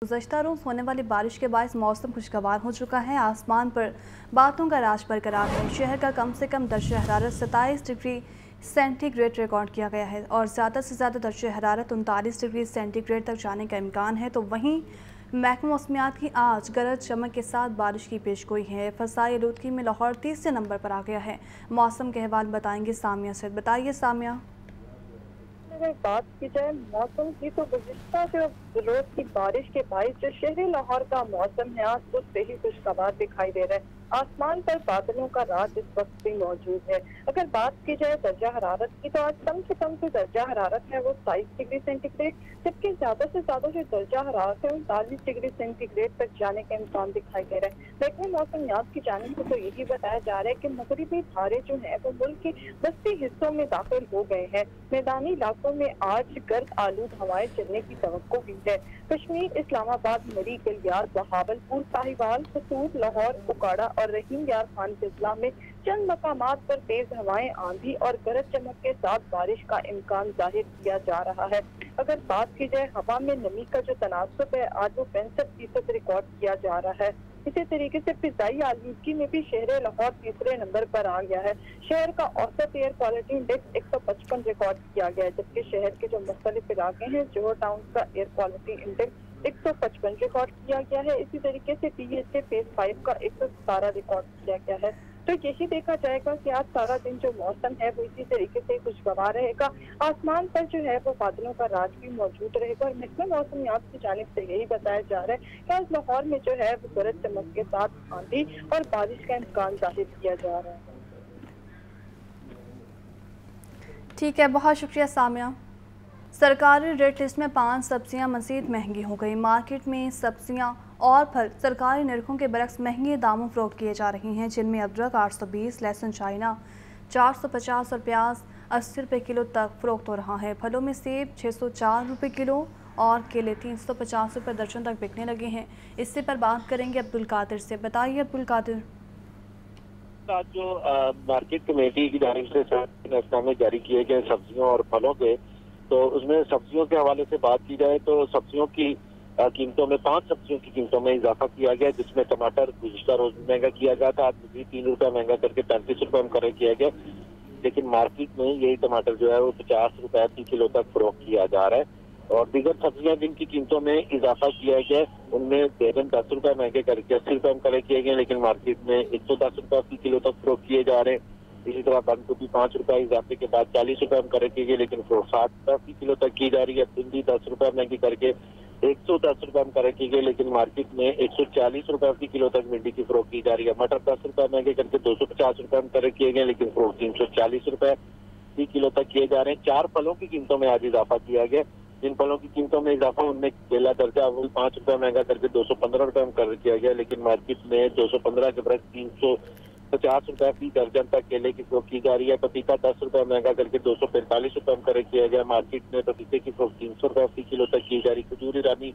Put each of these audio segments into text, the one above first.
गुज़श्ता रोज़ होने वाली बारिश के बायस मौसम खुशगवार हो चुका है। आसमान पर बादलों का राज बरकरार है। शहर का कम से कम दर्जा हरारत 27 डिग्री सेंटीग्रेड रिकॉर्ड किया गया है और ज़्यादा से ज़्यादा दर्जा हरारत 39 डिग्री सेंटीग्रेड तक जाने का इम्कान है। तो वहीं महकमा मौसमियात की आज गरज चमक के साथ बारिश की पेशगोई है। फ़साई आलूदगी में लाहौर तीसरे नंबर पर आ गया है। मौसम के अहवाल बताएंगे सामिया से। बताइए सामिया। अगर बात की जाए मौसम की तो गुज़िश्ता जो रोज की बारिश के बायस जो शहरी लाहौर का मौसम है आज उससे ही खुशगवार दिखाई दे रहा है। आसमान पर बादलों का राज इस वक्त भी मौजूद है। अगर बात की जाए दर्जा हरारत की तो आज कम से कम जो दर्जा हरारत है वो 27 डिग्री सेंटीग्रेड, जबकि ज्यादा से ज्यादा जो दर्जा हरारत है 39 डिग्री सेंटीग्रेड तक जाने का इम्कान दिखाई दे रहा है। लेकिन मौसमियात की जानिब से तो यही बताया जा रहा है कि मगरिबी धारे जो है वो मुल्क के बस्ती हिस्सों में दाखिल हो गए हैं। मैदानी इलाकों में आज गर्द आलूद हवाएं चलने की तवक्को भी है। कश्मीर, इस्लामाबाद, मरी, गलियार, बहावलपुर, साहिवाल, कसूर, लाहौर, उकाड़ा और रहीम यार खान के जिला में चंद मकामात पर तेज हवाएं, आंधी और गरज चमक के साथ बारिश का इम्कान जाहिर किया जा रहा है। अगर बात की जाए हवा में नमी का जो तनासब है आज वो 65% रिकॉर्ड किया जा रहा है। इसी तरीके से फिजाई आलूदगी में भी शहर लाहौर तीसरे नंबर पर आ गया है। शहर का औसत एयर क्वालिटी इंडेक्स 155 रिकॉर्ड किया गया है, जबकि शहर के जो मुख्तलिफ इलाके हैं जोहर टाउन का एयर क्वालिटी इंडेक्स 155 रिकॉर्ड किया गया है। इसी तरीके से PHA फेज 5 का 117 रिकॉर्ड किया गया है। तो यही देखा जाएगा कि आज सारा दिन जो मौसम है वो इसी तरीके से खुशगवार रहेगा। आसमान पर जो है वो बादलों का राज भी मौजूद रहेगा और महकमा मौसमियात की जानिब से यही बताया जा रहा है कि आज लाहौर में जो है वो गरज चमक के साथ आंधी और बारिश का इम्कान जाहिर किया जा रहा है। ठीक है, बहुत शुक्रिया सामिया। सरकारी रेट लिस्ट में 5 सब्जियां मज़ीद महंगी हो गई। मार्केट में सब्जियां और फल सरकारी निरखों के बरक्स महंगे दामों फरोख्त किए जा रही हैं, जिनमें अदरक 820, लहसुन चाइना 450 और प्याज 80 रुपये किलो तक फरोख्त हो रहा है। फलों में सेब 604 रुपये किलो और केले 350 रुपये दर्जन तक बिकने लगे हैं। इससे पर बात करेंगे अब्दुल कादिर से। बताइए अब्दुल कादिर। आज जो मार्केट कमेटी की जानिब से इनामे जारी किए गए सब्जियों और फलों के, तो उसमें सब्जियों के हवाले से बात की जाए तो सब्जियों की कीमतों में 5 सब्जियों की कीमतों में इजाफा किया गया, जिसमें टमाटर गुज़िश्ता रोज महंगा किया गया था, आज मज़ीद 3 रुपया महंगा करके 35 रुपये मुकर्रर किया गया। लेकिन मार्केट में यही टमाटर जो है वो 50 रुपये प्रति किलो तक फरोख्त किया जा रहा है। और दीगर सब्जियां जिनकी कीमतों में इजाफा किया गया उनमें बैगन 10 रुपये महंगे करके 80 रुपये मुकर्रर किए गए, लेकिन मार्केट में 110 रुपये प्रति किलो तक फरोख्त किए जा रहे हैं। इसी तरह बंद गोभी 5 रुपये इजाफे के बाद 40 रुपये मुकर्रर किए गए, लेकिन फरोख्त 60 रुपये प्रति किलो तक की जा रही है। भिंडी 10 रुपये महंगी करके 110 रुपये मुकर्रर की गई, लेकिन मार्केट में 140 रुपये प्रति किलो तक भिंडी की फरोख्त की जा रही है। मटर 10 रुपये महंगे करके 250 रुपये मुकर्रर किए गए, लेकिन फरोख्त 340 रुपये प्रति किलो तक किए जा रहे हैं। 4 फलों की कीमतों में आज इजाफा किया गया। जिन फलों की कीमतों में इजाफा उनमें केला दर्जा अव्वल 5 रुपये महंगा करके 215 रुपये मुकर्रर किया गया, लेकिन मार्केट में 215 के बरस 350 रुपये फी दर्जन तक केले की फरोख्त की जा रही है। पपीता 10 रुपये महंगा करके 245 रुपये मुकर्रर किया गया, मार्केट में पपीते की फरोख्त 300 रुपये फी किलो तक की जा रही। खजूर ईरानी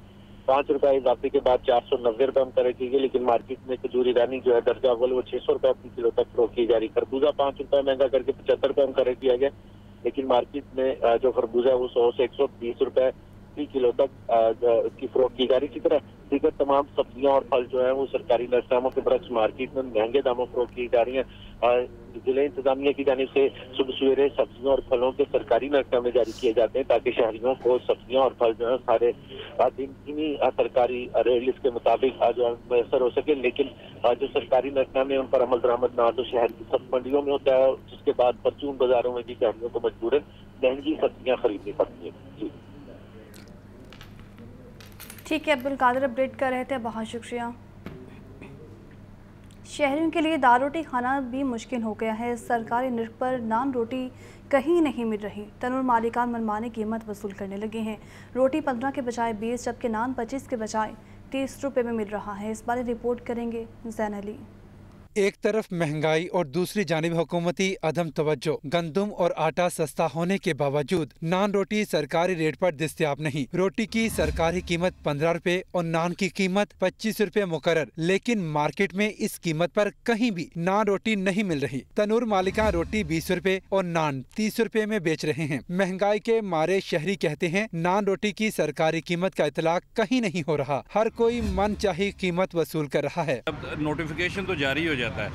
5 रुपये इजाफे के बाद 490 रुपये मुकर्रर की गई, लेकिन मार्केट में खजूर ईरानी जो है दर्जा अव्वल वो 600 रुपये फी किलो तक फरोख्त की जा रही। खरबूजा 5 रुपये महंगा करके 75 रुपये मुकर्रर किया गया, लेकिन मार्केट में जो खरबूजा है वो 100 से 120 रुपये प्रति किलो तक की फरोख्त की जा रही। इसी तरह दीगर तमाम सब्जियां और फल जो है वो सरकारी नरसामों के बरक्स मार्केट में महंगे दामों फरोख्त की जा रही है। जिले इंतजामिया की जानिब से सुबह सवेरे सब्जियों और फलों के सरकारी नरसामे जारी किए जाते हैं, ताकि शहरियों को सब्जियां और फल जो है सारे दिन इन्हीं सरकारी रेट लिस्ट के मुताबिक जो मैसर हो सके। लेकिन जो सरकारी नरसामे उन पर अमल दरामद ना तो शहर की सब मंडियों में होता है, जिसके बाद परचून बाजारों में भी शहरियों को मजबूरन महंगी सब्जियां खरीदनी पड़ती है। जी ठीक है, अब्दुल कादिर अपडेट कर रहे थे, बहुत शुक्रिया। शहरियों के लिए दाल रोटी खाना भी मुश्किल हो गया है। सरकारी नर्ख पर नान रोटी कहीं नहीं मिल रही। तनूर मालिकान मनमानी कीमत वसूल करने लगे हैं। रोटी 15 के बजाय 20, जबकि नान 25 के बजाय 30 रुपये में मिल रहा है। इस बारे रिपोर्ट करेंगे जैन अली। एक तरफ महंगाई और दूसरी जानिब हुकूमती अदम तवज्जो। गंदम और आटा सस्ता होने के बावजूद नान रोटी सरकारी रेट पर दस्तयाब नहीं। रोटी की सरकारी कीमत 15 रुपए और नान की कीमत 25 रुपए मुकर्रर, लेकिन मार्केट में इस कीमत पर कहीं भी नान रोटी नहीं मिल रही। तनूर मालिकान रोटी 20 रुपए और नान 30 रुपए में बेच रहे हैं। महंगाई के मारे शहरी कहते हैं नान रोटी की सरकारी कीमत का इतलाक कहीं नहीं हो रहा। हर कोई मन चाही कीमत वसूल कर रहा है। अब नोटिफिकेशन तो जारी हो जाता है,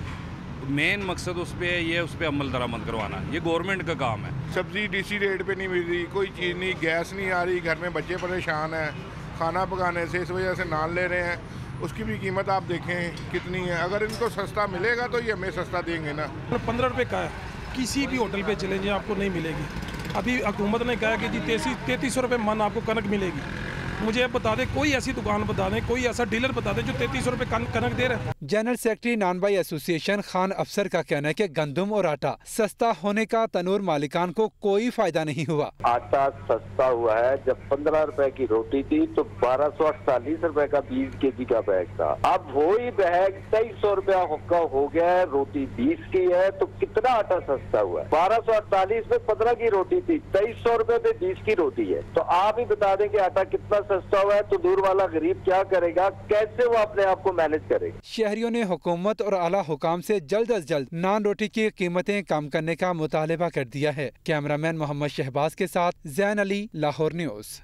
मेन मकसद उस पे अमल दरामद करवाना, ये गवर्नमेंट का काम है। सब्जी डीसी रेट पे नहीं मिल रही, कोई चीज़ नहीं, गैस नहीं आ रही, घर में बच्चे परेशान हैं खाना पकाने से, इस वजह से नान ले रहे हैं। उसकी भी कीमत आप देखें कितनी है। अगर इनको सस्ता मिलेगा तो ये हमें सस्ता देंगे ना। 15 रुपये का है, किसी भी होटल पे चले जाए आपको नहीं मिलेगी। अभी हुकूमत ने कहा कि जी 3300 रुपये मन आपको कनक मिलेगी। मुझे अब बता दें, कोई ऐसी दुकान बता दें, कोई ऐसा डीलर बता दें जो 3300 रुपये कनक दे रहा है। जनरल सेक्रेटरी नानबाई एसोसिएशन खान अफसर का कहना है कि गंदम और आटा सस्ता होने का तनूर मालिकान को कोई फायदा नहीं हुआ। आटा सस्ता हुआ है। जब 15 रुपए की रोटी थी तो 1248 रुपए का 20 केजी का बैग था। अब वही बैग 2300 रुपया का हो गया है। रोटी 20 की है तो कितना आटा सस्ता हुआ है? 1248 में 15 की रोटी थी, 2300 रुपए में 20 की रोटी है। तो आप ही बता दें कि आटा कितना सस्ता हुआ है, तो दूर वाला गरीब क्या करेगा, कैसे वो अपने आप को मैनेज करेगा। शहरियों ने हुकूमत और आला हुकाम से जल्द अज जल्द नान रोटी की कीमतें कम करने का मुतालबा कर दिया है। कैमरामैन मोहम्मद शहबाज के साथ Jain Ali, Lahore news.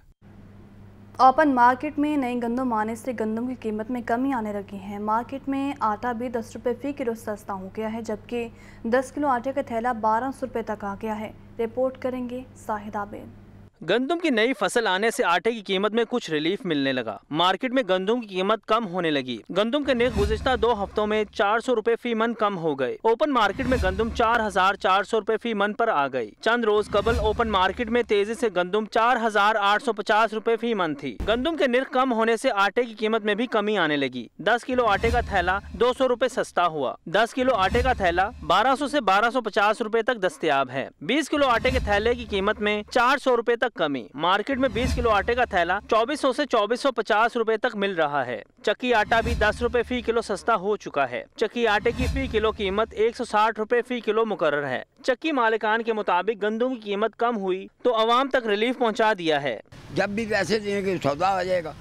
Open market में नई गंदम आने से गंदम की कीमत में कमी आने लगी है। मार्केट में आटा भी 10 रुपये फ़ी किलो सस्ता हो गया है, जबकि 10 किलो आटे का थैला 1200 रुपये तक आ गया है। रिपोर्ट करेंगे साहिद आबिद। गंदम की नई फसल आने से आटे की कीमत में कुछ रिलीफ मिलने लगा। मार्केट में गंदम की कीमत कम होने लगी। गंदम के नर्ख गुज़िश्ता 2 हफ्तों में 400 रुपए फी मन कम हो गए। ओपन मार्केट में गंदम 4400 रुपए फी मन पर आ गई। चंद रोज कबल ओपन मार्केट में तेजी से गंदम 4850 रुपए फी मन थी। गंदम के नर्ख कम होने से आटे की कीमत में भी कमी आने लगी। 10 किलो आटे का थैला 200 रुपए सस्ता हुआ। 10 किलो आटे का थैला 1200 से 1250 रुपए तक दस्तयाब है। 20 किलो आटे के थैले की कीमत में 400 रुपए तक कमी। मार्केट में 20 किलो आटे का थैला 2400 से 2450 रुपए तक मिल रहा है। चक्की आटा भी 10 रुपए फी किलो सस्ता हो चुका है। चक्की आटे की फी किलो कीमत 160 रुपए फी किलो मुकर्रर है। चक्की मालिकान के मुताबिक गंदम की कीमत कम हुई तो अवाम तक रिलीफ पहुंचा दिया है। जब भी पैसे देंगे सौदा हो जाएगा।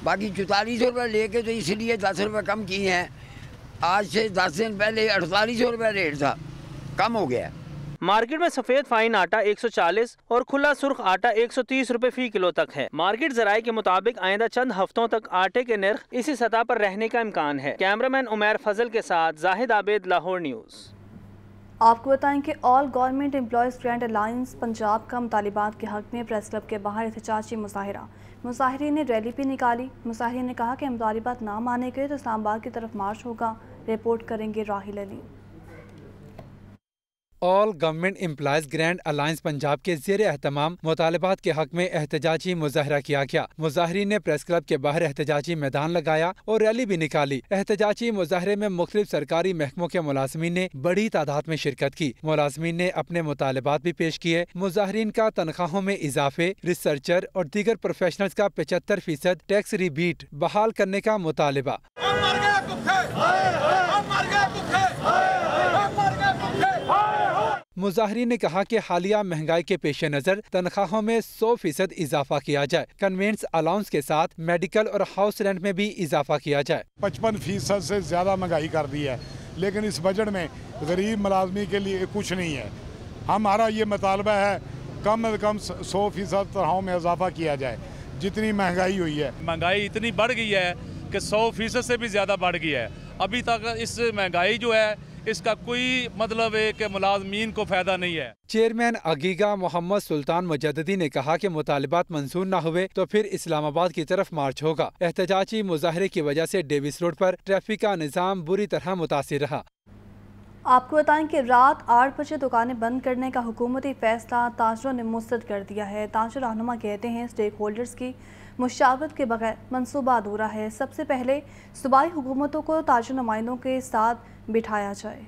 बाकी 4400 रुपये लेके तो इसलिए 10 रुपये कम किए हैं। आज से 10 दिन पहले 4800 रुपये रेट था, कम हो गया। मार्केट में सफेद फाइन आटा 140 और खुला सुर्ख आटा 130 रुपए फी किलो तक है। मार्केट जराये के मुताबिक आइंदा चंद हफ्तों तक आटे के नर्ख इसी सतह पर रहने का इम्कान है। कैमरामैन उमैर फजल के साथ जाहिद आबिद, लाहौर न्यूज़। आपको बताएं कि all government employees grand alliance Punjab का मुतालिबात के हक में प्रेस क्लब के बाहर एहतजाजी मुजाहिरा। मुजाहिरीन ने रैली भी निकाली। मुजाहिरीन ने कहा कि मुतालिबात ना माने गए तो इस्लामाबाद की तरफ मार्च होगा। रिपोर्ट करेंगे Rahil Ali. All government employees grand alliance Punjab के ज़ेर एहतमाम मुतालबात के हक में एहतजाजी मुजाहरा किया गया। मुजाहरीन ने प्रेस क्लब के बाहर एहतजाजी मैदान लगाया और रैली भी निकाली। एहतजाजी मुजाहरे में मुख्तलिफ सरकारी महकमों के मुलाजमीन ने बड़ी तादाद में शिरकत की। मुलाजमीन ने अपने मुतालबात भी पेश किए। मुजाहरीन का तनख्वाहों में इजाफे, रिसर्चर और दीगर प्रोफेशनल्स का 75% टैक्स रिबीट बहाल करने का मुतालबा। मुजाहरीन ने कहा कि हालिया महंगाई के पेश नज़र तनख्वाहों में 100% इजाफा किया जाए। कन्वेंस अलाउंस के साथ मेडिकल और हाउस रेंट में भी इजाफा किया जाए। 55% से ज़्यादा महंगाई कर दी है, लेकिन इस बजट में गरीब मुलाजमी के लिए कुछ नहीं है। हमारा ये मुतालबा है कम से कम 100% तनख्वाहों में इजाफा किया जाए। जितनी महंगाई हुई है, महंगाई इतनी बढ़ गई है कि 100% से भी ज़्यादा बढ़ गई है। अभी तक इस महंगाई जो है इसका कोई मतलब है कि मुलाजमीन को फायदा नहीं है। चेयरमैन अगीगा मोहम्मद सुल्तान मुजद्दिदी ने कहा कि मुतालिबात मंजूर न हुए तो फिर इस्लामाबाद की तरफ मार्च होगा। एहतजाजी मुजाहरे की वजह से डेविस रोड पर ट्रैफिक का निज़ाम बुरी तरह मुतासिर रहा। आपको बताएं कि रात 8 बजे दुकानें बंद करने का हुकूमती फैसला ताजरों ने मुस्तरद कर दिया है। ताजर रहनुमा कहते हैं स्टेक होल्डर्स की मुशावरत के बगैर मनसूबा अधूरा है। सबसे पहले सूबाई हुकूमतों को ताजर नुमाइंदों के साथ बिठाया जाए।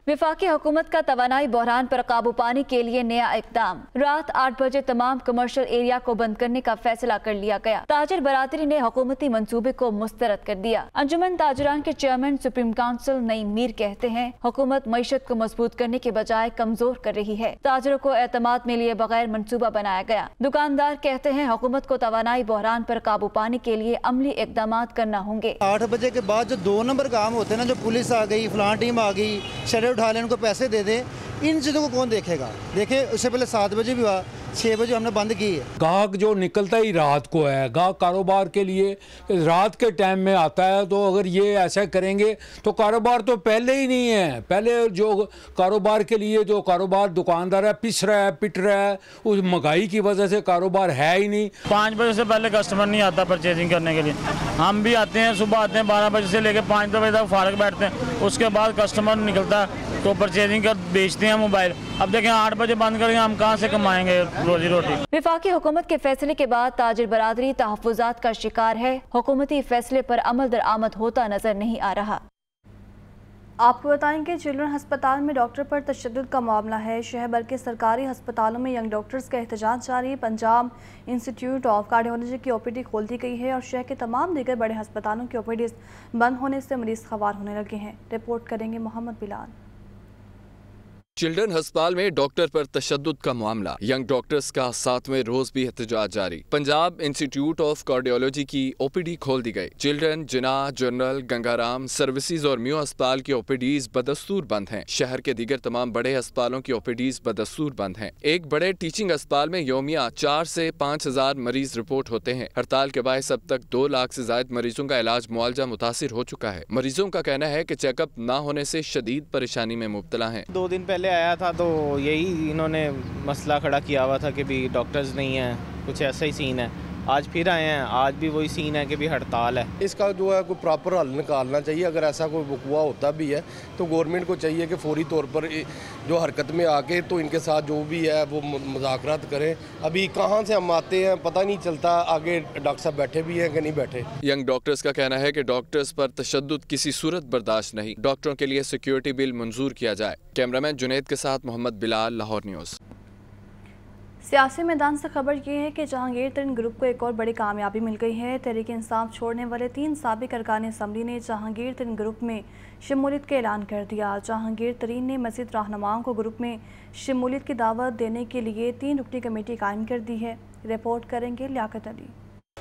वफाकी हुकूमत का तवानाई बहरान पर काबू पाने के लिए नया इकदाम। रात 8 बजे तमाम कमर्शियल एरिया को बंद करने का फैसला कर लिया गया। ताजिर बरादरी ने हुकूमती मंसूबे को मुस्तरद कर दिया। अंजुमन ताजिरान के chairman supreme council Naeem Mir कहते हैं, हुकूमत मईशत को मजबूत करने के बजाय कमजोर कर रही है। ताजिरों को एतमाद में लिए बगैर मंसूबा बनाया गया। दुकानदार कहते हैं, हुकूमत को तवानाई बहरान पर काबू पाने के लिए अमली इकदाम करना होंगे। 8 बजे के बाद जो 2 नंबर काम होते हैं ना, जो पुलिस आ गई, फलां टीम आ गई, शटर उठा लें, उनको पैसे दे दे, इन चीज़ों को कौन देखेगा? देखे उससे पहले 7 बजे भी हुआ, 6 बजे हमने बंद की है। गाहक जो निकलता ही रात को है, गाहक कारोबार के लिए रात के टाइम में आता है, तो अगर ये ऐसा करेंगे तो कारोबार तो पहले ही नहीं है। पहले जो कारोबार के लिए जो कारोबार दुकानदार है पिस रहा है, पिट रहा है, उस महंगाई की वजह से कारोबार है ही नहीं। 5 बजे से पहले कस्टमर नहीं आता परचेजिंग करने के लिए। हम भी आते हैं, सुबह आते हैं 12 बजे से लेकर 5 बजे तक फारग बैठते हैं, उसके बाद कस्टमर निकलता है तो परचेजिंग कर बेचते हैं मोबाइल। अब देखें 8 बजे बंद करेंगे, हम कहाँ से कमाएंगे रोजी रोटी। वफाकी हुकूमत के फैसले के बाद ताजिर बरादरी तहफ़्फ़ुज़ात का शिकार है। हुकूमती फैसले पर अमल दरामद होता नजर नहीं आ रहा। आपको बताएंगे, चिल्ड्रन अस्पताल में डॉक्टर पर तशद्दुद का मामला है। शहर भर के सरकारी अस्पतालों में यंग डॉक्टर्स का एहतजाज जारी। पंजाब इंस्टीट्यूट ऑफ कार्डियोलॉजी की ओपीडी खोल दी गई है और शहर के तमाम दीगर बड़े अस्पतालों की ओपीडी बंद होने से मरीज खवार होने लगे हैं। रिपोर्ट करेंगे मोहम्मद बिलाल। चिल्ड्रन अस्पताल में डॉक्टर पर तशद्दुद का मामला, यंग डॉक्टर्स का 7वें रोज भी एहतजाज जारी। पंजाब इंस्टीट्यूट ऑफ कार्डियोलॉजी की ओपीडी खोल दी गई। चिल्ड्रन, जिना, जनरल, गंगाराम सर्विसेज और म्यू अस्पताल की ओपीडीज बदस्तूर बंद हैं। शहर के दीगर तमाम बड़े अस्पतालों की ओपीडीज बदस्तूर बंद हैं। एक बड़े टीचिंग अस्पताल में योमिया 4 से 5,000 मरीज रिपोर्ट होते हैं। हड़ताल के बायस अब तक 2 लाख से ज्यादा मरीजों का इलाज मुआवजा मुतासिर हो चुका है। मरीजों का कहना है कि चेकअप न होने से शदीद परेशानी में मुब्तला हैं। 2 दिन पहले आया था तो यही इन्होंने मसला खड़ा किया हुआ था कि भी डॉक्टर्स नहीं हैं, कुछ ऐसा ही सीन है। आज फिर आए हैं, आज भी वही सीन है कि भी हड़ताल है। इसका जो है कोई प्रॉपर हल निकालना चाहिए। अगर ऐसा कोई वक़ुआ होता भी है तो गवर्नमेंट को चाहिए कि फौरी तौर पर जो हरकत में आके तो इनके साथ जो भी है वो मुज़ाकरात करें। अभी कहाँ से हम आते हैं पता नहीं चलता, आगे डॉक्टर साहब बैठे भी हैं कि नहीं बैठे। यंग डॉक्टर्स का कहना है कि डॉक्टर्स पर तशद्दुद किसी सूरत बर्दाश्त नहीं। डॉक्टरों के लिए सिक्योरिटी बिल मंजूर किया जाए। कैमरामैन जुनैद के साथ मोहम्मद बिलाल, लाहौर न्यूज़। सियासी मैदान से खबर ये है कि जहांगीर तरीन ग्रुप को एक और बड़ी कामयाबी मिल गई है। तहरीक इंसाफ छोड़ने वाले 3 साबिक अरकान असम्बली ने जहांगीर तरीन ग्रुप में शमूलियत का ऐलान कर दिया। जहांगीर तरीन ने मज़ीद रहनुमाओं को ग्रुप में शमूलियत की दावत देने के लिए 3 रुकनी कमेटी कायम कर दी है। रिपोर्ट करेंगे लियाकत अली।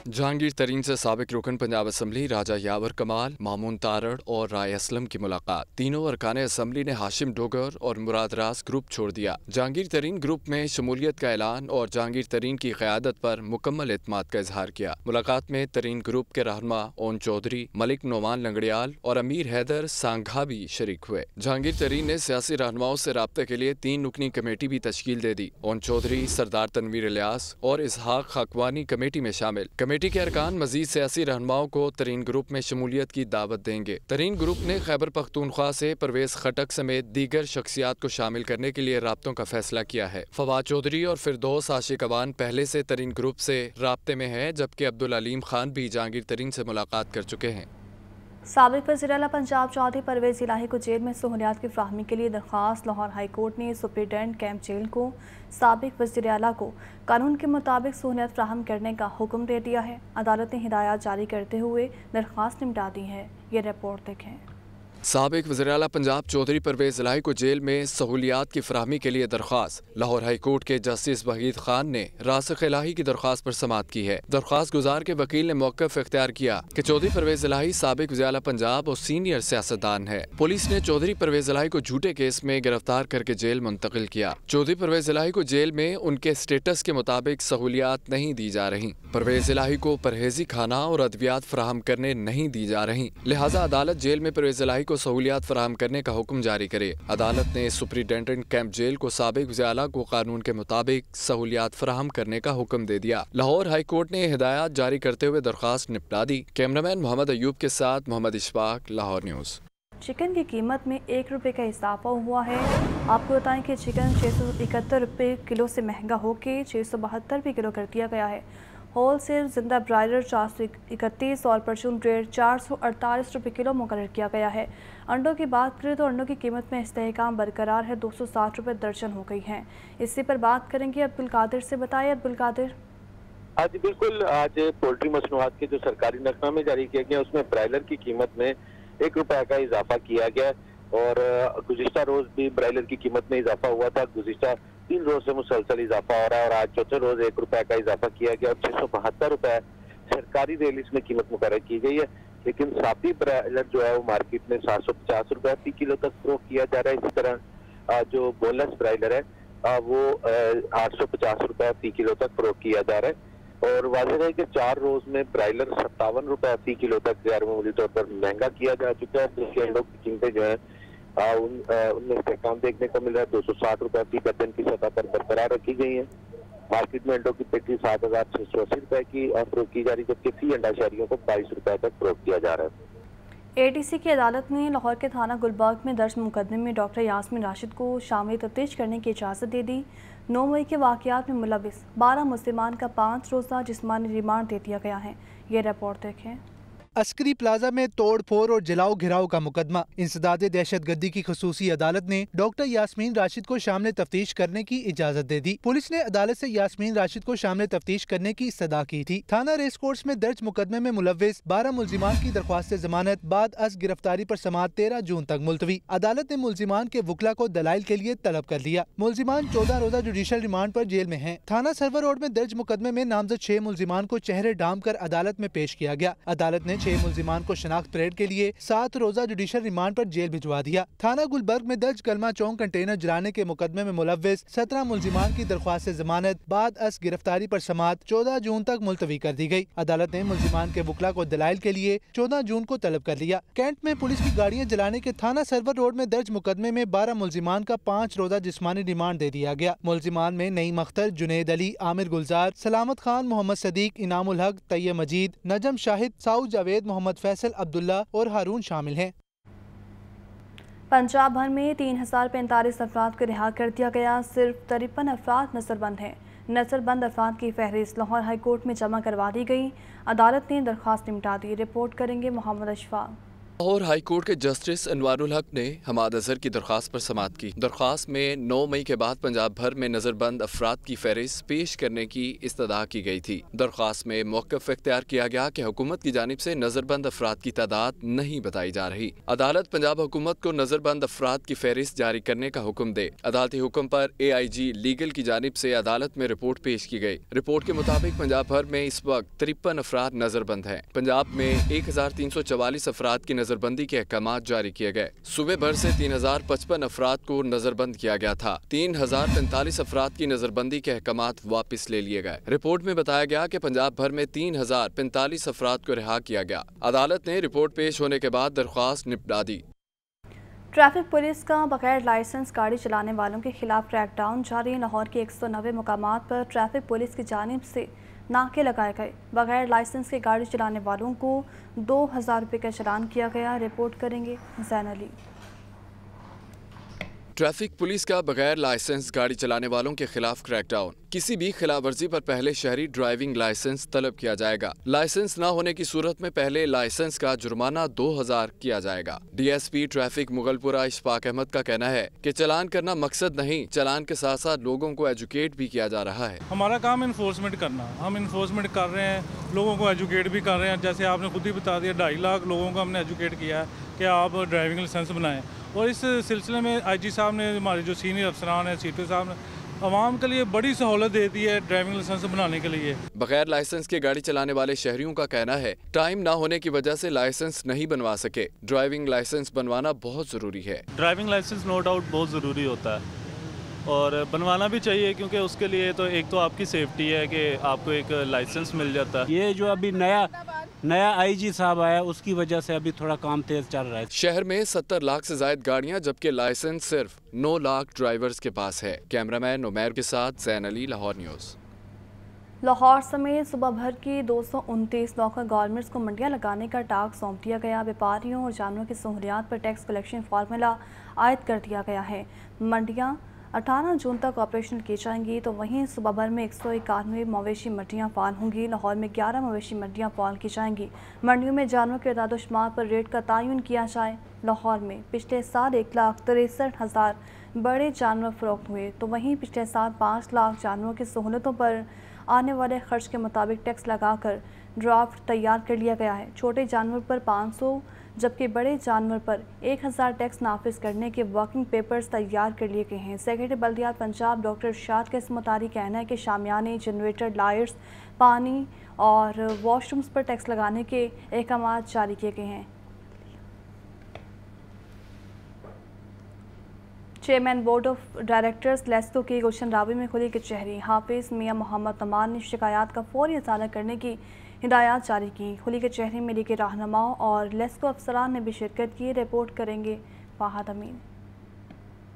जहांगीर तरीन से साबिक रुकन पंजाब असम्बली राजा यावर कमाल, मामून तारड़ और राय असलम की मुलाकात। तीनों अरकान असम्बली ने हाशिम डोगर और मुराद रास ग्रुप छोड़ दिया। जहांगीर तरीन ग्रुप में शमूलियत का ऐलान और जहांगीर तरीन की क़यादत पर मुकम्मल एतमाद का इजहार किया। मुलाकात में तरीन ग्रुप के रहनुमा ओन चौधरी, मलिक नोमान लंगड़ियाल और अमीर हैदर सांघा भी शरीक हुए। जहांगीर तरीन ने सियासी रहनुमाओं से राब्ते के लिए 3 रुकनी कमेटी भी तश्कील दे दी। ओन चौधरी, सरदार तनवीर इलियास और इसहाक खाकवानी कमेटी में शामिल। कमेटी के अरकान मजीद सियासी रहनुमाओं को तरीन ग्रुप में शमूलियत की दावत देंगे। तरीन ग्रुप ने खैबर पख्तूनख्वा से परवेज खटक समेत दीगर शख्सियात को शामिल करने के लिए राब्तों का फैसला किया है। फवाद चौधरी और फिरदौस आशिक अवान पहले से तरीन ग्रुप से राब्ते में है, जबकि अब्दुल अलीम खान भी जहांगीर तरीन से मुलाकात कर चुके हैं। साबिक वज़ीर-ए-आला पंजाब चौधरी परवेज़ इलाही को जेल में सहूलियात की फ्राहमी के लिए दरख्वास्त। लाहौर हाई कोर्ट ने सुप्रीटेंडेंट कैंप जेल को साबिक वज़ीर-ए-आला को कानून के मुताबिक सहूलियत फ्राहम करने का हुक्म दे दिया है। अदालत ने हिदायत जारी करते हुए दरख्वास्त निपटा दी है। ये रिपोर्ट देखें। साबिक वज़ीर-ए-आला पंजाब चौधरी परवेज इलाही को जेल में सहूलियात की फराहमी के लिए दरख्वास्त। लाहौर हाई कोर्ट के जस्टिस वहीद खान ने रासिख इलाही की दरख्वास्त पर समाअत की है। दरख्वास्त गुजार के वकील ने मौक़िफ़ इख्तियार किया कि चौधरी परवेज इलाही साबिक वज़ीर-ए-आला पंजाब और सीनियर सियासतदान है। पुलिस ने चौधरी परवेज इलाही को झूठे केस में गिरफ्तार करके जेल मुंतकिल किया। चौधरी परवेज इलाही को जेल में उनके स्टेटस के मुताबिक सहूलियात नहीं दी जा रही। परवेज इलाही को परहेजी खाना और अद्वियात फराहम करने नहीं दी जा रही, लिहाजा अदालत जेल में परवेज इलाही को सहूलियात फराहम करने का हुक्म जारी करे। अदालत ने सुप्रीटेंडेंट कैंप जेल को साबिक वज़ीर-ए-आला को कानून के मुताबिक सहूलियात फराहम करने का हुक्म दे दिया। लाहौर हाई कोर्ट ने हिदायत जारी करते हुए दरख्वास्त निपटा दी। कैमरामैन मोहम्मद अयूब के साथ मोहम्मद इशफाक, लाहौर न्यूज़। चिकन की कीमत में 1 रुपये का इजाफा हुआ है। आपको बताएं कि चिकन 671 रुपये किलो से महंगा होकर 672 रुपये किलो कर दिया गया है। होलसेल जिंदा ब्रायलर 431 और परचून ग्रेड 448 रुपये किलो मुकर्रर किया गया है। अंडों की बात करें तो अंडों की कीमत में इस्तेहकाम बरकरार है, 260 रुपये दर्जन हो गई है। इसी पर बात करेंगे अब्दुल कादिर से। बताइए अब्दुल कादिर। आज बिल्कुल, आज पोल्ट्री मसनूआत के जो सरकारी नकनामे जारी किए गए उसमें ब्रायलर की कीमत में 1 रुपये का इजाफा किया गया और गुज़िश्ता रोज भी ब्रायलर की कीमत में इजाफा हुआ था। गुज़िश्ता 3 रोज से मुसलसल इजाफा हो रहा है और आज चौथे रोज 1 रुपये का इजाफा किया गया और 672 रुपये सरकारी रेल इसमें कीमत मुकर्रर की गई है। लेकिन साफी ब्रायलर जो है वो मार्केट में 750 रुपये फी किलो तक फरोख्त किया जा रहा है। इसी तरह जो बोनलेस ब्रायलर है वो 850 रुपये फी किलो तक फरोख्त किया जा रहा है। और वाज़ेह है कि 4 रोज में ब्रायलर 57 रुपये फी किलो तक गैर मामूली तौर पर महंगा किया जा चुका है। जिसके अंडों की कीमतें जो है उनमें इस्तेहकाम देखने को मिल रहा है। 260 रुपये फी दर्जन की सतह पर बरकरार रखी गई है। मार्केट में अंडों की पेटी 7,680 रुपये की फरोख्त की जा रही है, जबकि फी अंडा शहरियों को 22 रुपये तक फरोख्त किया जा रहा है। ATC की अदालत ने लाहौर के थाना गुलबर्ग में दर्ज मुकदमे में डॉक्टर यास्मीन राशिद को शामिल तफ्तीश करने की इजाज़त दे दी। 9 मई के वाक़यात में मुलविस 12 मुस्लिमान का 5 रोज़ा जिस्मानी रिमांड दे दिया गया है। ये रिपोर्ट देखें। अस्करी प्लाजा में तोड़ फोड़ और जलाओ घिराव का मुकदमा। इंसदादे दहशत गर्दी की खुसूसी अदालत ने डॉक्टर यास्मीन राशिद को शामिल तफ्तीश करने की इजाजत दे दी। पुलिस ने अदालत से यास्मीन राशिद को शामिल तफ्तीश करने की इस्तदा की थी। थाना रेस कोर्स में दर्ज मुकदमे में मुलविस 12 मुल्जिमान की दरख्वास्त जमानत बाद अज गिरफ्तारी पर समाअत 13 जून तक मुलतवी। अदालत ने मुल्जिमान के वकला को दलाइल के लिए तलब कर लिया। मुल्जिमान 14 रोजा जुडिशल रिमांड पर जेल में हैं। थाना सर्वर रोड में दर्ज मुकदमे में नामजद 6 मुल्जिमान को चेहरे डाम कर अदालत में पेश किया गया। अदालत ने 6 मुल्जिमान को शनाख्त परेड के लिए 7 रोजा जुडिशल रिमांड पर जेल भिजवा दिया। थाना गुलबर्ग में दर्ज कलमा चौक कंटेनर जलाने के मुकदमे में मुलविस 17 मुल्जिमान की दरख्वास्त जमानत बाद अस गिरफ्तारी पर समाअत 14 जून तक मुलतवी कर दी गई। अदालत ने मुल्जिमान के वकला को दलाइल के लिए 14 जून को तलब कर लिया। कैंट में पुलिस की गाड़ियां जलाने के थाना सर्वर रोड में दर्ज मुकदमे में 12 मुल्जिमान का 5 रोजा जिस्मानी रिमांड दे दिया गया। मुल्जिमान में नईम अख्तर, जुनेद अली, आमिर गुलजार, सलामत खान, मोहम्मद सदीक, इनामुल हक, तैयब मजीद, नजम शाहिद, साउद जावेद, मोहम्मद फैसल, अब्दुल्ला और हारून शामिल हैं। पंजाब भर में 3045 अफराद को रिहा कर दिया गया। सिर्फ 53 अफराद नजरबंद हैं। नजरबंद अफराद की फहरिस्त लाहौर हाई कोर्ट में जमा करवा दी गई। अदालत ने दरख्वास्त निपटा दी। रिपोर्ट करेंगे मोहम्मद अशफाक। लाहौर हाई कोर्ट के जस्टिस अनवारुल हक ने हमाद अजहर की दरख्वास्त पर समाअत की। दरख्वास्त में 9 मई के बाद पंजाब भर में नजरबंद अफराद की फहरिस्त पेश करने की इस्तदा की गई थी। दरख्वास्त में मौक़िफ़ इख्तियार किया गया कि हुकूमत की जानिब से नजरबंद अफराद की तादाद नहीं बताई जा रही। अदालत पंजाब हुकूमत को नजरबंद अफराद की फहरिस्त जारी करने का हुक्म दे। अदालती हुक्म पर AIG लीगल की जानिब से अदालत में रिपोर्ट पेश की गई। रिपोर्ट के मुताबिक पंजाब भर में इस वक्त 53 अफराद नजरबंद हैं। पंजाब में 1344 अफराद की नजरबंदी के अहकामात जारी किए गए। सूबे भर से 3055 अफराद को नजरबंद किया गया था। 3045 अफराद की नजरबंदी के अहकामात वापस ले लिए गए। रिपोर्ट में बताया गया कि पंजाब भर में 3045 अफराद को रिहा किया गया। अदालत ने रिपोर्ट पेश होने के बाद दरख्वास्त निपटा दी। ट्रैफिक पुलिस का बगैर लाइसेंस गाड़ी चलाने वालों के खिलाफ क्रैकडाउन जारी। लाहौर के 190 मुकामात पर ट्रैफिक पुलिस की जानिब से नाके लगाए गए। बगैर लाइसेंस के गाड़ी चलाने वालों को 2000 रुपये का चालान किया गया। रिपोर्ट करेंगे हुसैन अली। ट्रैफिक पुलिस का बगैर लाइसेंस गाड़ी चलाने वालों के खिलाफ क्रैकडाउन। किसी भी खिलाफ वर्जी पर पहले शहरी ड्राइविंग लाइसेंस तलब किया जाएगा। लाइसेंस न होने की सूरत में पहले लाइसेंस का जुर्माना 2000 किया जाएगा। DSP ट्रैफिक मुगलपुरा इशफाक अहमद का कहना है कि चालान करना मकसद नहीं, चालान के साथ साथ लोगों को एजुकेट भी किया जा रहा है। हमारा काम इन्फोर्समेंट करना, हम इन्फोर्समेंट कर रहे हैं, लोगों को एजुकेट भी कर रहे हैं। जैसे आपने खुद ही बता दिया 2.5 लाख लोगों को हमने एजुकेट किया है कि आप ड्राइविंग लाइसेंस बनाएं। और इस सिलसिले में IG साहब ने, हमारे जो सीनियर अफसरान हैं, CTO साहब ने आवाम के लिए बड़ी सहूलत दे दी है ड्राइविंग लाइसेंस बनाने के लिए। बगैर लाइसेंस के गाड़ी चलाने वाले शहरियों का कहना है टाइम ना होने की वजह से लाइसेंस नहीं बनवा सके। ड्राइविंग लाइसेंस बनवाना बहुत ज़रूरी है। ड्राइविंग लाइसेंस नो डाउट बहुत ज़रूरी होता है और बनवाना भी चाहिए, क्योंकि उसके लिए तो एक तो आपकी सेफ्टी है कि आपको एक लाइसेंस मिल जाता है। ये जो अभी नया IG साहब आया उसकी वजह से अभी थोड़ा काम तेज चल रहा है। शहर में 70 लाख से ज्यादा गाड़ियां, जबकि लाइसेंस सिर्फ 9 लाख ड्राइवर्स के पास है। कैमरामैन उमैर के साथ जैन अली, लाहौर न्यूज़। लाहौर समेत सूबा भर की 229 लोकल गवर्नमेंट्स को मंडियां लगाने का टास्क सौंप दिया गया। व्यापारियों और जानवरों की सहूलियात पर टैक्स कलेक्शन फार्मूला आयद कर दिया गया है। मंडियां 18 जून तक ऑपरेशनल की जाएंगी। तो वहीं सुबह भर में 191 मवेशी मंडियाँ फाल होंगी। लाहौर में 11 मवेशी मंडियाँ फाल की जाएंगी। मंडियों में जानवरों के इदाद-ओ-शुमार पर रेट का तयन किया जाए। लाहौर में पिछले साल 1,63,000 बड़े जानवर फरोख्त हुए। तो वहीं पिछले साल 5 लाख जानवरों की सहूलतों पर आने वाले खर्च के मुताबिक टैक्स लगाकर ड्राफ्ट तैयार कर लिया गया है। छोटे जानवर पर 500 जबकि बड़े जानवर पर 1000 टैक्स नाफिज करने के वर्किंग पेपर्स तैयार कर लिए गए हैं। सेक्रेटरी बल्दियात पंजाब डॉक्टर इरशाद के इस मुताबिक कहना है कि शामियाने, जनरेटर, लाइट्स, पानी और वॉशरूम्स पर टैक्स लगाने के अहकाम जारी किए गए हैं। Chairman board of directors LESCO की गुलशन रावी में खुली कचहरी। हाफिज मियां मोहम्मद नमान ने शिकायत का फौरी अजाला करने की हिदायत जारी की। खुली कचहरी में लीग रहनुमाओं और लेस्को अफसरान ने भी शिरकत की। रिपोर्ट करेंगे Fahad Amin.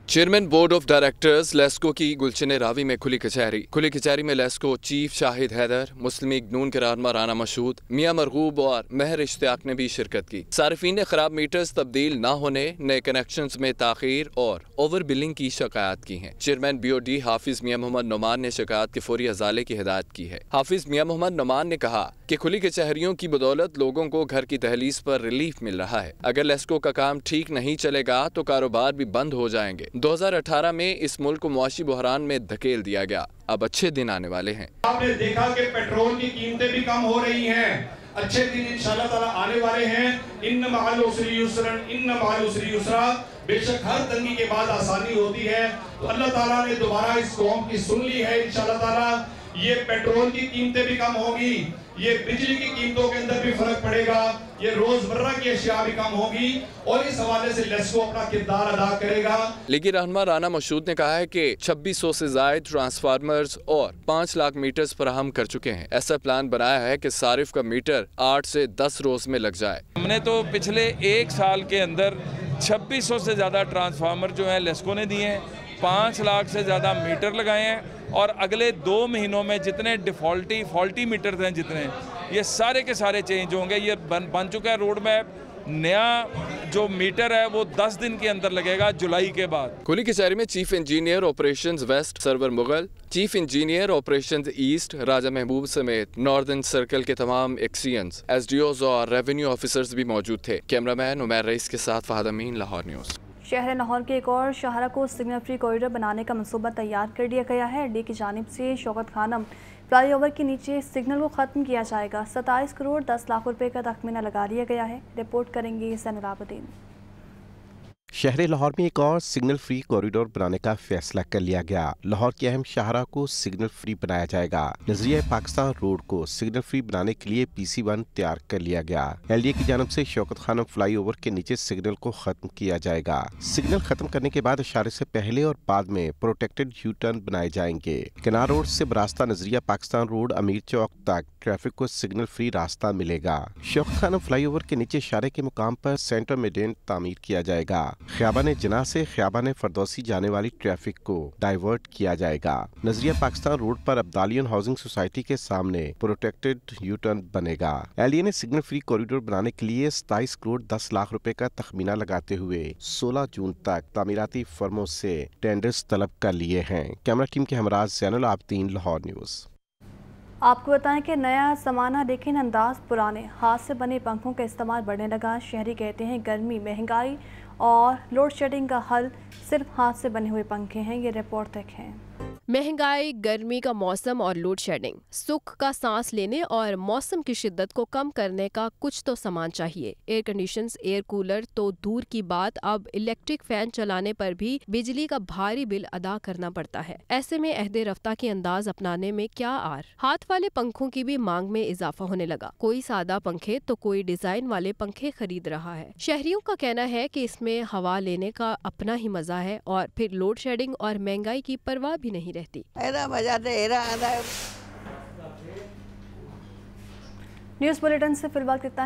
Chairman board of directors LESCO की गुलशन रावी में खुली कचहरी में लेस्को चीफ शाहिद हैदर, मुस्लिम लीग नून के रहनुमा राना मशहूद, मियां मरगूब और महर इश्तियाक ने भी शिरकत की। सारिफीन ने खराब मीटर्स तब्दील न होने, नए कनेक्शंस में ताखीर और ओवर बिलिंग की शिकायत की है। चेयरमैन BOD हाफिज मियां मोहम्मद नोमान ने शिकायत के फौरी अजाले की हिदायत की है। हाफिज मियां मोहम्मद नोमान ने कहा कि खुली कचहरियों की बदौलत लोगों को घर की दहलीज पर रिलीफ मिल रहा है। अगर लेस्को का काम ठीक नहीं चलेगा तो कारोबार भी बंद हो जाएंगे। 2018 में इस मुल्क को मुआशी बहरान में धकेल दिया गया। अब अच्छे दिन आने वाले हैं। आपने देखा कि पेट्रोल की कीमतें भी कम हो रही हैं। अच्छे दिन इंशाअल्लाह ताला आने वाले हैं। इन्न मअल उसरी युस्रन, इन्न मअल उसरी युस्रा। बेशक हर तंगी के बाद आसानी होती है। तो अल्लाह ताला ने दोबारा इस कौम की सुन ली है। इंशाअल्लाह ताला ये पेट्रोल की कीमतें भी कम होगी, ये बिजली की कीमतों के अंदर भी फर्क पड़ेगा, ये रोजमर्रा की अशिया भी कम होगी और इस हवाले से लेस्को अपना किरदार अदा करेगा। लीगी रहनुमा राना मशहूद ने कहा है कि 2600 से ज्यादा ट्रांसफार्मर्स और 5 लाख मीटर्स फराहम कर चुके हैं। ऐसा प्लान बनाया है कि सारिफ का मीटर 8 से 10 रोज में लग जाए। हमने तो पिछले 1 साल के अंदर 2600 से ज्यादा ट्रांसफार्मर जो है लेस्को ने दिए हैं, 5 लाख से ज्यादा मीटर लगाए हैं और अगले 2 महीनों में जितने फॉल्टी मीटर हैं जितने, ये सारे के सारे चेंज होंगे। ये बन चुका है रोड मैप। नया जो मीटर है वो 10 दिन के अंदर लगेगा, जुलाई के बाद। खुली कचहरी में chief engineer operations west Sarwar Mughal, chief engineer operations east Raja Mahboob समेत नॉर्दर्न सर्कल के तमाम एक्सीएंस, SDOs और रेवेन्यू ऑफिसर्स भी मौजूद थे। कैमरामैन उमैर रईस के साथ फहद अमीन, लाहौर न्यूज़। शहर लाहौर के एक और शाहरा को सिग्नल फ्री कॉरिडोर बनाने का मंसूबा तैयार कर लिया गया है। डी की जानिब से शौकत खानम फ्लाईओवर के नीचे सिग्नल को ख़त्म किया जाएगा। 27 करोड़ 10 लाख रुपए का तखमीना लगा लिया गया है। रिपोर्ट करेंगे सैनुलाबुद्दीन। शहर लाहौर में एक और सिग्नल फ्री कॉरिडोर बनाने का फैसला कर लिया गया। लाहौर के अहम शाहरा को सिग्नल फ्री बनाया जाएगा। नजरिया पाकिस्तान रोड को सिग्नल फ्री बनाने के लिए PC1 तैयार कर लिया गया। LDA की जानब से शौकत खानम फ्लाईओवर के नीचे सिग्नल को खत्म किया जाएगा। सिग्नल खत्म करने के बाद इशारे से पहले और बाद में प्रोटेक्टेड U-टर्न बनाए जाएंगे। किनार रोड से बरास्ता नजरिया पाकिस्तान रोड अमीर चौक तक ट्रैफिक को सिग्नल फ्री रास्ता मिलेगा। शौकत खानम फ्लाईओवर के नीचे इशारे के मुकाम पर सेंटर मेडेन तामीर किया जाएगा। ख्याबान जना से ख्याबान फरदौसी जाने वाली ट्रैफिक को डाइवर्ट किया जाएगा। नजरिया पाकिस्तान रोड पर अब्दालियन हाउसिंग सोसाइटी के सामने प्रोटेक्टेड U-टर्न बनेगा। LDA ने सिग्नल फ्री कॉरिडोर बनाने के लिए 27 करोड़ 10 लाख रुपए का तखमीना लगाते हुए 16 जून तक तामीराती फर्मों से टेंडर्स तलब कर लिए हैं। कैमरा टीम के हमराज ज़ैनुल आबिदीन, लाहौर न्यूज़। आपको बताएं कि नया ज़माना लेकिन अंदाज पुराने। हाथ से बने पंखों का इस्तेमाल बढ़ने लगा। शहरी कहते हैं गर्मी, महंगाई और लोड शेडिंग का हल सिर्फ हाथ से बने हुए पंखे हैं। ये रिपोर्ट देखें। महंगाई, गर्मी का मौसम और लोड शेडिंग, सुख का सांस लेने और मौसम की शिद्दत को कम करने का कुछ तो सामान चाहिए। एयर कंडीशनर्स, एयर कूलर तो दूर की बात, अब इलेक्ट्रिक फैन चलाने पर भी बिजली का भारी बिल अदा करना पड़ता है। ऐसे में अहदे रफ्ता के अंदाज अपनाने में क्या आर। हाथ वाले पंखों की भी मांग में इजाफा होने लगा। कोई सादा पंखे तो कोई डिजाइन वाले पंखे खरीद रहा है। शहरियों का कहना है कि इसमें हवा लेने का अपना ही मजा है और फिर लोड शेडिंग और महंगाई की परवाह भी नहीं रहती। न्यूज़ बुलेटिन से फिलहाल कितना ही।